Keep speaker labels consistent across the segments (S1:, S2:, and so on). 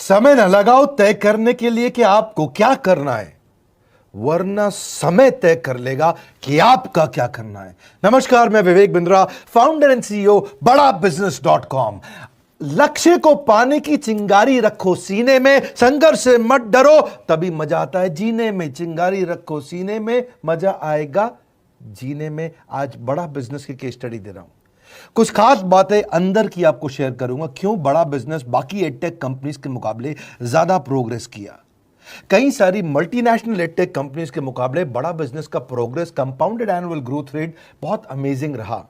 S1: समय न लगाओ तय करने के लिए कि आपको क्या करना है, वरना समय तय कर लेगा कि आपका क्या करना है। नमस्कार, मैं Vivek Bindra, founder and CEO बड़ा बिजनेस.com। लक्ष्य को पाने की चिंगारी रखो सीने में, संघर्ष से मत डरो, तभी मजा आता है जीने में। चिंगारी रखो सीने में, मजा आएगा जीने में। आज बड़ा बिजनेस की केस स्टडी दे रहा हूं, कुछ खास बातें अंदर की आपको शेयर करूंगा, क्यों बड़ा बिजनेस बाकी एडटेक कंपनीज के मुकाबले ज्यादा प्रोग्रेस किया। कई सारी मल्टीनेशनल एडटेक कंपनीज के मुकाबले बड़ा बिजनेस का progress, compounded annual growth rate बहुत अमेजिंग रहा।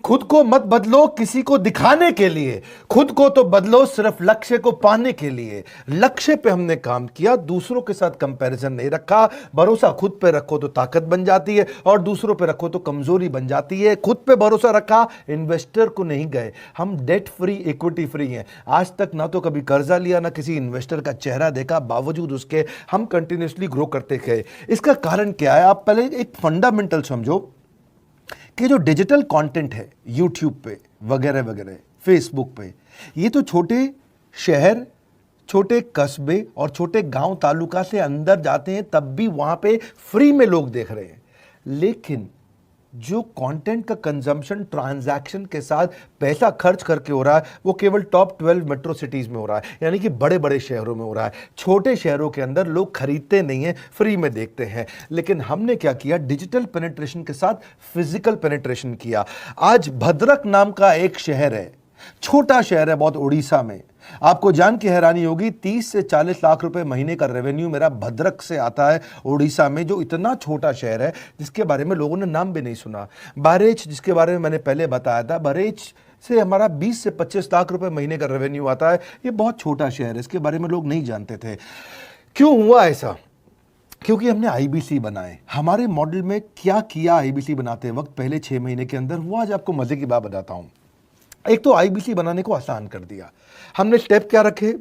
S1: खुद को मत बदलो किसी को दिखाने के लिए, खुद को तो बदलो सिर्फ लक्ष्य को पाने के लिए। लक्ष्य पे हमने काम किया, दूसरों के साथ कंपैरिजन नहीं रखा। भरोसा खुद पे रखो तो ताकत बन जाती है, और दूसरों पे रखो तो कमजोरी बन जाती है। खुद पे भरोसा रखा, इन्वेस्टर को नहीं गए। हम डेट फ्री, इक्विटी फ्री हैं। आज तक ना तो कभी कर्जा लिया, ना किसी इन्वेस्टर का चेहरा देखा, बावजूद उसके हम कंटिन्यूसली ग्रो करते गए। इसका कारण क्या है? आप पहले एक फंडामेंटल समझो कि जो डिजिटल कंटेंट है यूट्यूब पे वगैरह वगैरह, फेसबुक पे, ये तो छोटे शहर, छोटे कस्बे और छोटे गांव तालुका से अंदर जाते हैं, तब भी वहां पे फ्री में लोग देख रहे हैं। लेकिन जो कंटेंट का कंजम्पशन ट्रांजैक्शन के साथ पैसा खर्च करके हो रहा है, वो केवल टॉप 12 मेट्रो सिटीज में हो रहा है, यानी कि बड़े बड़े शहरों में हो रहा है। छोटे शहरों के अंदर लोग खरीदते नहीं हैं, फ्री में देखते हैं। लेकिन हमने क्या किया? डिजिटल पेनिट्रेशन के साथ फिजिकल पेनिट्रेशन किया। आज भद्रक नाम का एक शहर है, छोटा शहर है बहुत, उड़ीसा में। आपको जान के हैरानी होगी, 30 से 40 लाख रुपए महीने का रेवेन्यू मेरा भद्रक से आता है, उड़ीसा में, जो इतना छोटा शहर है जिसके बारे में लोगों ने नाम भी नहीं सुना। बहरेच, जिसके बारे में मैंने पहले बताया था, बहरेच से हमारा 20 से 25 लाख रुपए महीने का रेवेन्यू आता है। ये बहुत छोटा शहर है, इसके बारे में लोग नहीं जानते थे। क्यों हुआ ऐसा? क्योंकि हमने आईबीसी बनाए। हमारे मॉडल में क्या किया आईबीसी बनाते वक्त, पहले 6 महीने के अंदर हुआ? आज आपको मजे की बात बताता हूं। एक तो आईबीसी बनाने को आसान कर दिया। हमने स्टेप क्या रखे?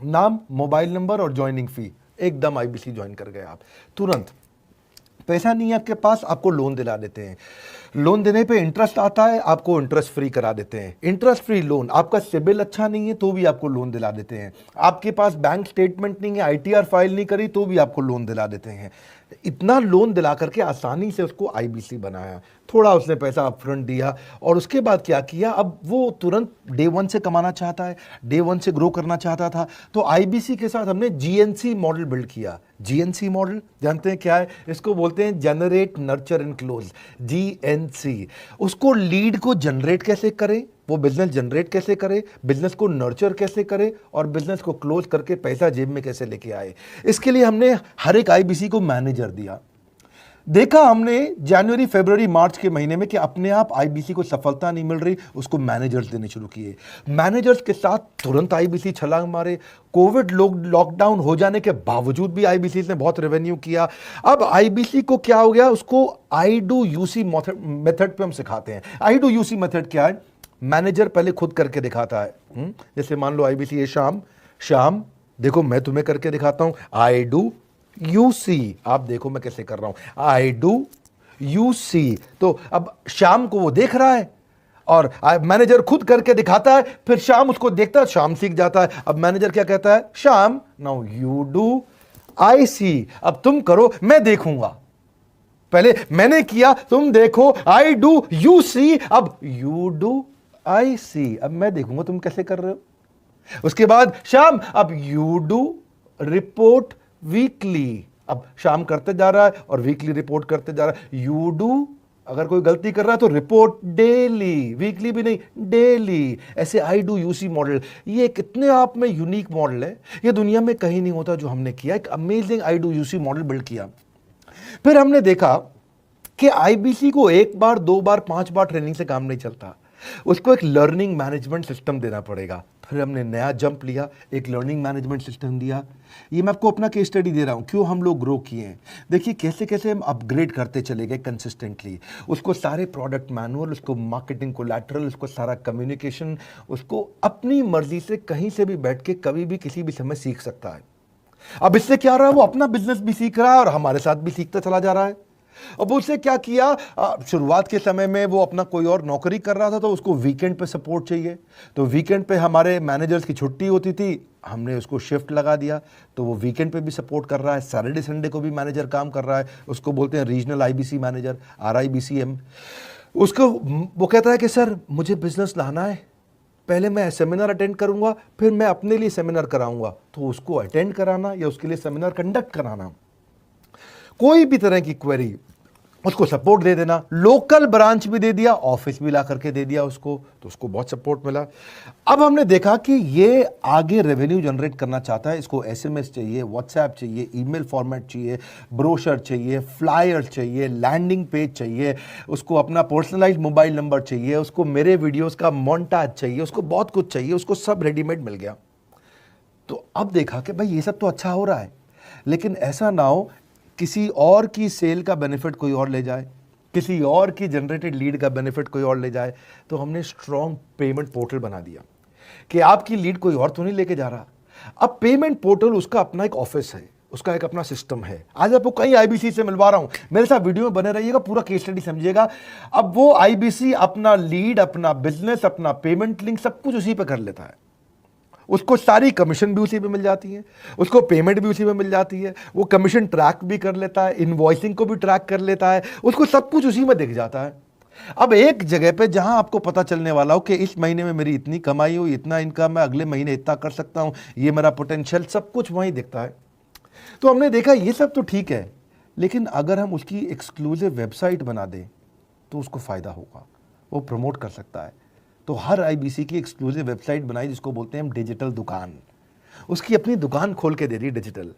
S1: नाम, मोबाइल नंबर और ज्वाइनिंग फी। एकदम आईबीसी ज्वाइन कर गए आप तुरंत। पैसा नहीं है आपके पास, आपको लोन दिला देते हैं। लोन देने पे इंटरेस्ट आता है, आपको इंटरेस्ट फ्री करा देते हैं। Interest free loan. आपका सिबिल अच्छा नहीं है तो भी आपको लोन दिला देते हैं। आपके पास बैंक स्टेटमेंट नहीं है, आईटीआर फाइल नहीं करी, तो भी आपको लोन दिला देते हैं। इतना लोन दिला करके आसानी से उसको आईबीसी बनाया। थोड़ा उसने पैसा अपफ्रंट दिया, और उसके बाद क्या किया? अब वो तुरंत डे 1 से कमाना चाहता है, डे 1 से ग्रो करना चाहता था, तो आईबीसी के साथ हमने जीएनसी मॉडल बिल्ड किया। जीएनसी मॉडल जानते हैं क्या है? इसको बोलते हैं generate, nurture and close, GNC. उसको लीड को जनरेट कैसे करें, वो बिजनेस जनरेट कैसे करे, बिजनेस को नर्चर कैसे करे, और बिजनेस को क्लोज करके पैसा जेब में कैसे लेके आए। इसके लिए हमने हर एक आईबीसी को मैनेजर दिया। देखा हमने जनवरी, फरवरी, मार्च के महीने में कि अपने आप आईबीसी को सफलता नहीं मिल रही, उसको मैनेजर्स देने शुरू किए। मैनेजर्स के साथ तुरंत आईबीसी छलांग मारे। कोविड लॉकडाउन हो जाने के बावजूद भी आईबीसी ने बहुत रेवेन्यू किया। अब आईबीसी को क्या हो गया? उसको आई डू यूसी मेथड पे हम सिखाते हैं। आई डू यूसी मेथड क्या है? मैनेजर पहले खुद करके दिखाता है। जैसे मान लो आईबीसी है, शाम देखो मैं तुम्हें करके दिखाता हूं, आई डू यू सी। आप देखो मैं कैसे कर रहा हूं, आई डू यू सी। तो अब शाम को वो देख रहा है, और मैनेजर खुद करके दिखाता है, फिर शाम उसको देखता है, शाम सीख जाता है। अब मैनेजर क्या कहता है? शाम, नाउ यू डू, आई सी। अब तुम करो, मैं देखूंगा। पहले मैंने किया, तुम देखो, आई डू यू सी, अब यू डू आई सी, अब मैं देखूंगा तुम कैसे कर रहे हो। उसके बाद शाम, अब यू डू रिपोर्ट वीकली। अब शाम करते जा रहा है और वीकली रिपोर्ट करते जा रहा है। यू डू, अगर कोई गलती कर रहा है तो रिपोर्ट डेली, वीकली भी नहीं, डेली। ऐसे आई डू यूसी मॉडल, ये कितने आप में यूनिक मॉडल है, ये दुनिया में कहीं नहीं होता जो हमने किया। एक amazing I do UC model build किया। फिर हमने देखा कि आईबीसी को 1 बार, 2 बार, 5 बार ट्रेनिंग से काम नहीं चलता, उसको एक लर्निंग मैनेजमेंट सिस्टम देना पड़ेगा। फिर हमने नया जंप लिया, एक लर्निंग मैनेजमेंट सिस्टम दिया। ये मैं आपको अपना केस स्टडी दे रहा हूं, क्यों हम लोग ग्रो किए हैं। देखिए कैसे कैसे हम अपग्रेड करते चले गए कंसिस्टेंटली। उसको सारे प्रोडक्ट मैनुअल, उसको मार्केटिंग कोलैटरल, उसको सारा कम्युनिकेशन, उसको अपनी मर्जी से कहीं से भी बैठ के कभी भी किसी भी समय सीख सकता है। अब इससे क्या रहा है? वो अपना बिजनेस भी सीख रहा है और हमारे साथ भी सीखता चला जा रहा है। अब उससे क्या किया? शुरुआत के समय में वो अपना कोई और नौकरी कर रहा था, तो उसको वीकेंड पे सपोर्ट चाहिए, तो वीकेंड पे हमारे मैनेजर्स की छुट्टी होती थी, हमने उसको शिफ्ट लगा दिया, तो वो वीकेंड पे भी सपोर्ट कर रहा है, सैटरडे संडे को भी मैनेजर काम कर रहा है। उसको बोलते हैं रीजनल आईबीसी मैनेजर, RIBCM। उसको वो कहता है कि सर मुझे बिजनेस लाना है, पहले मैं सेमिनार अटेंड करूंगा, फिर मैं अपने लिए सेमिनार कराऊंगा। तो उसको अटेंड कराना या उसके लिए सेमिनार कंडक्ट कराना, कोई भी तरह की क्वेरी, उसको सपोर्ट दे देना। लोकल ब्रांच भी दे दिया, ऑफिस भी ला करके दे दिया उसको, तो उसको बहुत सपोर्ट मिला। अब हमने देखा कि ये आगे रेवेन्यू जनरेट करना चाहता है, इसको SMS चाहिए, व्हाट्सएप चाहिए, ईमेल फॉर्मेट चाहिए, ब्रोशर चाहिए, फ्लायर चाहिए, लैंडिंग पेज चाहिए, उसको अपना पर्सनलाइज्ड मोबाइल नंबर चाहिए, उसको मेरे वीडियोस का मोन्टाज चाहिए, उसको बहुत कुछ चाहिए, उसको सब रेडीमेड मिल गया। तो अब देखा कि भाई ये सब तो अच्छा हो रहा है, लेकिन ऐसा ना हो किसी और की सेल का बेनिफिट कोई और ले जाए, किसी और की जनरेटेड लीड का बेनिफिट कोई और ले जाए। तो हमने स्ट्रॉन्ग पेमेंट पोर्टल बना दिया कि आपकी लीड कोई और तो नहीं लेके जा रहा। अब पेमेंट पोर्टल उसका अपना एक ऑफिस है, उसका एक अपना सिस्टम है। आज आपको कई IBC से मिलवा रहा हूं, मेरे साथ वीडियो में बने रहिएगा, पूरा केस स्टडी समझिएगा। अब वो IBC अपना लीड, अपना बिजनेस, अपना पेमेंट लिंक सब कुछ उसी पे कर लेता है। उसको सारी कमीशन भी उसी पे मिल जाती है, उसको पेमेंट भी उसी में मिल जाती है, वो कमीशन ट्रैक भी कर लेता है, इनवॉइसिंग को भी ट्रैक कर लेता है, उसको सब कुछ उसी में दिख जाता है। अब एक जगह पे जहां आपको पता चलने वाला हो कि इस महीने में मेरी इतनी कमाई हुई, इतना इनकम है, अगले महीने इतना कर सकता हूं, ये मेरा पोटेंशियल, सब कुछ वहीं दिखता है। तो हमने देखा ये सब तो ठीक है, लेकिन अगर हम उसकी एक्सक्लूसिव वेबसाइट बना दें तो उसको फ़ायदा होगा, वो प्रमोट कर सकता है। तो हर IBC की एक्सक्लूसिव वेबसाइट बनाई, जिसको बोलते हैं हम डिजिटल दुकान। उसकी अपनी दुकान खोल के दे दी डिजिटल।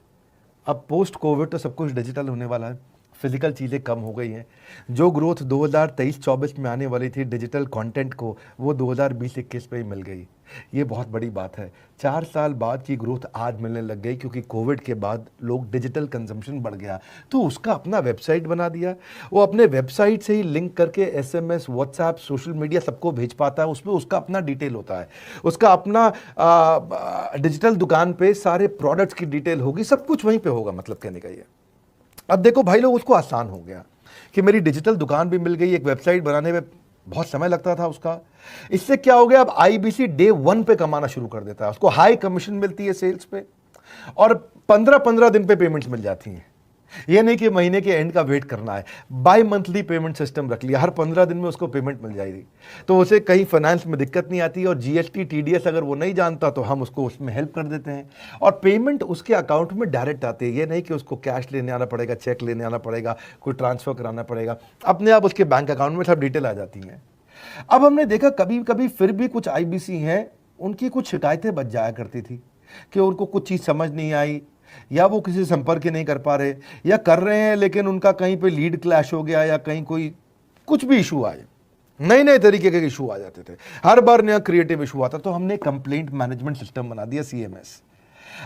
S1: अब पोस्ट कोविड तो सब कुछ डिजिटल होने वाला है, फिजिकल चीज़ें कम हो गई हैं। जो ग्रोथ 2023-24 में आने वाली थी डिजिटल कंटेंट को, वो 2020-21 पे ही मिल गई। ये बहुत बड़ी बात है। 4 साल बाद की ग्रोथ आज मिलने लग गई, क्योंकि कोविड के बाद लोग डिजिटल कंजम्पशन बढ़ गया। तो उसका अपना वेबसाइट बना दिया, वो अपने वेबसाइट से ही लिंक करके SMS, व्हाट्सएप, सोशल मीडिया सबको भेज पाता है। उसमें उसका अपना डिटेल होता है, उसका अपना डिजिटल दुकान पे सारे प्रोडक्ट्स की डिटेल होगी, सब कुछ वहीं पे होगा। मतलब कहने का ये, अब देखो भाई लोग, उसको आसान हो गया कि मेरी डिजिटल दुकान भी मिल गई। एक वेबसाइट बनाने में बहुत समय लगता था उसका, इससे क्या हो गया, अब IBC डे 1 पे कमाना शुरू कर देता है। उसको हाई कमीशन मिलती है सेल्स पे, और 15-15 दिन पे पेमेंट्स मिल जाती हैं। ये नहीं कि महीने के एंड का वेट करना है, बाई मंथली पेमेंट सिस्टम रख लिया, हर 15 दिन में उसको पेमेंट मिल जाएगी। तो उसे कहीं फाइनेंस में दिक्कत नहीं आती, और GST TDS अगर वो नहीं जानता तो हम उसको उसमें हेल्प कर देते हैं, और पेमेंट उसके अकाउंट में डायरेक्ट आती है। ये नहीं कि उसको कैश लेने आना पड़ेगा, चेक लेने आना पड़ेगा, कोई ट्रांसफर कराना पड़ेगा, अपने आप उसके बैंक अकाउंट में सब डिटेल आ जाती हैं। अब हमने देखा कभी कभी फिर भी कुछ IBC हैं, उनकी कुछ शिकायतें बच जाया करती थी कि उनको कुछ चीज़ समझ नहीं आई, या वो किसी से संपर्क ही नहीं कर पा रहे, या कर रहे हैं लेकिन उनका कहीं पे लीड क्लैश हो गया, या कहीं कोई कुछ भी इशू आए, नए नए तरीके के इशू आ जाते थे, हर बार नया क्रिएटिव इशू आता। तो हमने कंप्लेंट मैनेजमेंट सिस्टम बना दिया, CMS।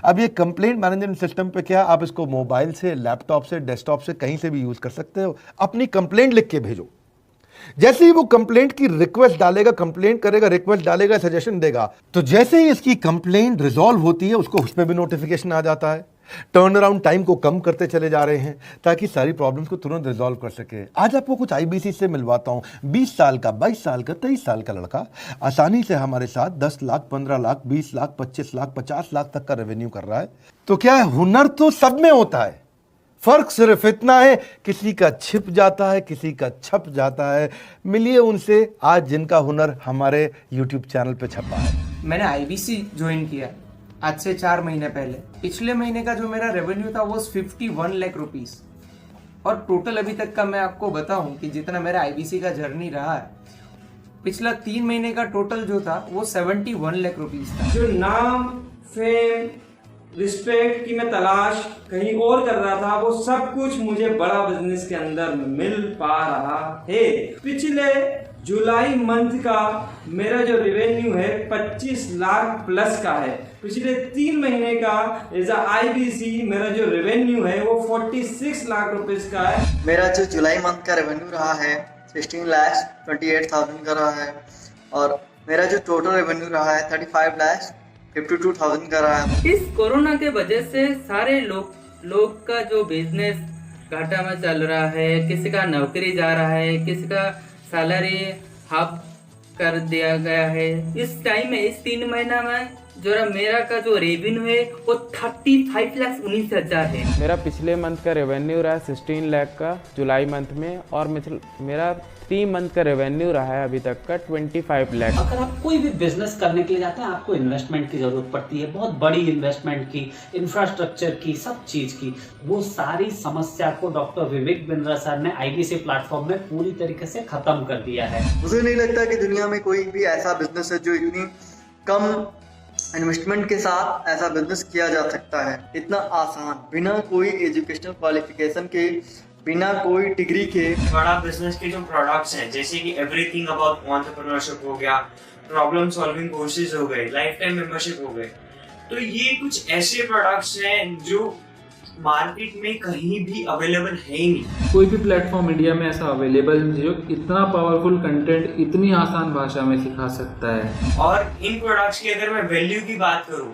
S1: अब ये कंप्लेंट मैनेजमेंट सिस्टम पे क्या, आप इसको मोबाइल से, लैपटॉप से, डेस्कटॉप से, कहीं से भी यूज कर सकते हो। अपनी कंप्लेंट लिख के भेजो, जैसे ही वो कंप्लेंट की रिक्वेस्ट डालेगा, कंप्लेंट करेगा, रिक्वेस्ट डालेगा, सजेशन देगा, तो जैसे ही इसकी कंप्लेंट रिजॉल्व होती है उसको उस पर भी नोटिफिकेशन आ जाता है। टर्न अराउंड टाइम को कम करते चले जा रहे हैं ताकि सारी प्रॉब्लम्स को तुरंत रिजॉल्व कर सके। आज आपको कुछ IBC से मिलवाता हूं, 20 साल का, 22 साल का, 23 साल का लड़का आसानी से हमारे साथ 10 लाख, 15 लाख, 20 लाख, 25 लाख, 50 लाख तक का रेवेन्यू कर रहा है। तो क्या है, हुनर तो सब में होता है, फर्क सिर्फ इतना है किसी का छिप जाता है, किसी का छप जाता है। मिलिए उनसे आज जिनका हुनर हमारे YouTube चैनल पे छपा है।
S2: मैंने IBC ज्वाइन किया आज से 4 महीने पहले। पिछले महीने का जो मेरा रेवेन्यू था वो 51 लाख रुपीस, और टोटल अभी तक का मैं आपको बताऊं कि जितना मेरा IBC का जर्नी रहा है, पिछला 3 महीने का टोटल जो था वो 71 लाख रुपीस था।
S3: जो नाम, फेम, रिस्पेक्ट की मैं तलाश कहीं और कर रहा था, वो सब कुछ मुझे बड़ा बिजनेस के अंदर मिल पा रहा है। पिछले जुलाई मंथ का मेरा जो रेवेन्यू है 25 लाख प्लस का है। पिछले 3 महीने का एज IBC मेरा जो रेवेन्यू है वो 46 लाख रुपीस का है।
S4: मेरा जो जुलाई मंथ का रेवेन्यू रहा है 16 लाख 28,000 का रहा है, और मेरा जो टोटल रेवेन्यू रहा है 35 लाख 52,000 का रहा है।
S5: इस कोरोना के वजह से सारे लोग का जो बिजनेस घाटा में चल रहा है, किसी का नौकरी जा रहा है, किसी का सैलरी कर दिया गया है। इस टाइम में, इस 3 महीना में जो मेरा का जो रेवेन्यू है वो 35,19,000 है।
S6: मेरा पिछले मंथ का रेवेन्यू रहा है 16 लाख का जुलाई मंथ में, और मेरा 3 मंथ का रेवेन्यू रहा है अभी तक का 25 लाख।
S7: अगर आप कोई भी बिजनेस करने के लिए जाते हैं, आपको इन्वेस्टमेंट की जरूरत पड़ती है, बहुत बड़ी इन्वेस्टमेंट की, इंफ्रास्ट्रक्चर की, सब चीज की। वो सारी समस्या को डॉक्टर विवेक बिंद्रा सर ने आईबीसी प्लेटफॉर्म में पूरी तरीके से खत्म कर दिया है।
S4: मुझे नहीं लगता कि दुनिया में कोई भी ऐसा बिजनेस है जो इतनी कम इन्वेस्टमेंट के साथ ऐसा बिजनेस किया जा सकता है, इतना आसान, बिना कोई एजुकेशनल क्वालिफिकेशन के, बिना कोई डिग्री के।
S3: बड़ा बिजनेस के जो प्रोडक्ट्स हैं, जैसे कि एवरीथिंग अबाउट एंटरप्रेन्योरशिप हो गया, प्रॉब्लम सॉल्विंग कोर्सेज हो गए, लाइफ टाइम मेंबरशिप हो गए, तो ये कुछ ऐसे प्रोडक्ट्स हैं जो मार्केट में कहीं भी अवेलेबल है ही नहीं।
S8: कोई भी प्लेटफॉर्म इंडिया में ऐसा अवेलेबल नहीं जो इतना पावरफुल कंटेंट इतनी आसान भाषा में सिखा सकता है।
S3: और इन प्रोडक्ट्स की अगर मैं वैल्यू की बात करूं,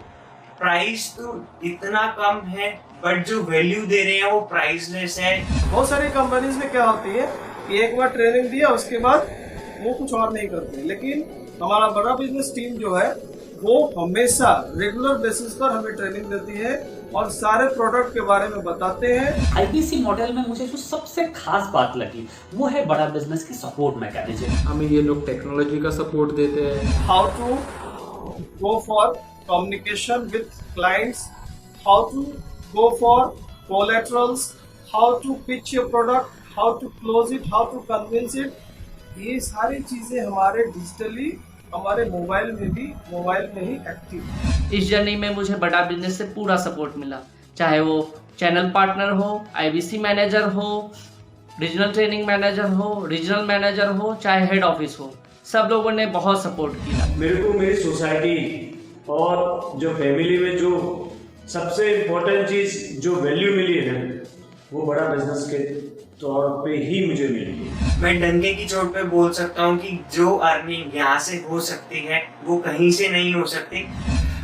S3: प्राइस तो इतना कम है, बट जो वैल्यू दे रहे हैं वो प्राइसलेस है।
S9: बहुत सारी कंपनीज में क्या होती है कि एक बार ट्रेनिंग दिया उसके बाद वो कुछ और नहीं करते, लेकिन हमारा बड़ा बिजनेस टीम जो है वो हमेशा रेगुलर बेसिस पर हमें ट्रेनिंग देती है और सारे प्रोडक्ट के बारे में बताते हैं।
S7: आईबीसी मॉडल में मुझे जो सबसे खास बात लगी वो है बड़ा बिजनेस की सपोर्ट मैकेनिज्म।
S8: हमें ये लोग टेक्नोलॉजी का सपोर्ट देते हैं।
S9: How to go for communication with clients, how to go for collaterals, how to pitch your product, how to close it, how to convince it, ये सारी चीजें हमारे डिजिटली हमारे मोबाइल में ही एक्टिव।
S10: इस जर्नी में मुझे बड़ा बिजनेस से पूरा सपोर्ट मिला, चाहे वो चैनल पार्टनर हो, आईबीसी मैनेजर हो, रीजनल ट्रेनिंग मैनेजर हो, रीजनल मैनेजर हो, चाहे हेड ऑफिस हो, सब लोगों ने बहुत सपोर्ट किया।
S11: मेरे को मेरी सोसाइटी और जो फैमिली में जो सबसे इम्पोर्टेंट चीज़ जो वैल्यू मिली है वो बड़ा बिजनेस के तौर पे ही मुझे मिली।
S3: मैं डंके की चोट पे बोल सकता हूँ कि जो अर्निंग यहाँ से हो सकती है वो कहीं से नहीं हो सकती।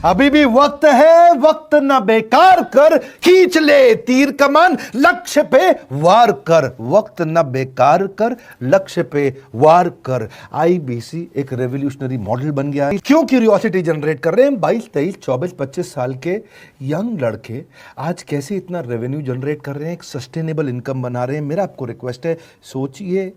S1: अभी भी वक्त है, वक्त न बेकार कर, खींच ले तीर कमान, लक्ष्य पे वार कर, वक्त न बेकार कर, लक्ष्य पे वार कर। आईबीसी एक रेवोल्यूशनरी मॉडल बन गया है। क्यों क्यूरियोसिटी जनरेट कर रहे हैं 22, 23, 24, 25 साल के यंग लड़के आज कैसे इतना रेवेन्यू जनरेट कर रहे हैं, एक सस्टेनेबल इनकम बना रहे हैं। मेरा आपको रिक्वेस्ट है, सोचिए,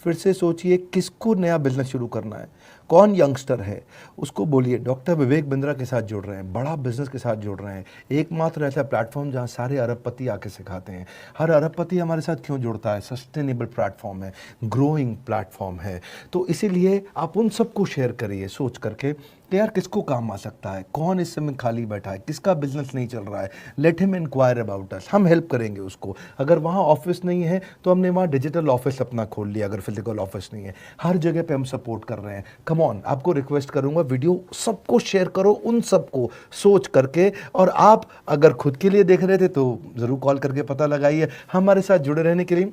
S1: फिर से सोचिए, किसको नया बिजनेस शुरू करना है, कौन यंगस्टर है, उसको बोलिए डॉक्टर विवेक बिंद्रा के साथ जुड़ रहे हैं, बड़ा बिजनेस के साथ जुड़ रहे हैं। एकमात्र ऐसा प्लेटफॉर्म जहां सारे अरबपति आके सिखाते हैं। हर अरबपति हमारे साथ क्यों जुड़ता है? सस्टेनेबल प्लेटफॉर्म है, ग्रोइंग प्लेटफॉर्म है। तो इसीलिए आप उन सबको शेयर करिए सोच करके कि यार किसको काम आ सकता है, कौन इस समय खाली बैठा है, किसका बिजनेस नहीं चल रहा है, let him inquire about us, हम हेल्प करेंगे उसको। अगर वहाँ ऑफिस नहीं है तो हमने वहाँ डिजिटल ऑफिस अपना खोल लिया, अगर फिजिकल ऑफिस नहीं है, हर जगह पे हम सपोर्ट कर रहे हैं। कम ऑन, आपको रिक्वेस्ट करूंगा वीडियो सबको शेयर करो, उन सबको सोच करके। और आप अगर खुद के लिए देख रहे थे तो ज़रूर कॉल करके पता लगाइए। हमारे साथ जुड़े रहने के लिए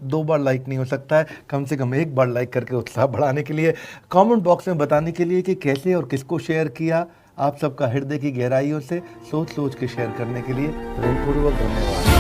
S1: 2 बार लाइक नहीं हो सकता है, कम से कम 1 बार लाइक करके उत्साह बढ़ाने के लिए, कमेंट बॉक्स में बताने के लिए कि कैसे और किसको शेयर किया। आप सबका हृदय की गहराइयों से सोच सोच के शेयर करने के लिए हृदयपूर्वक धन्यवाद।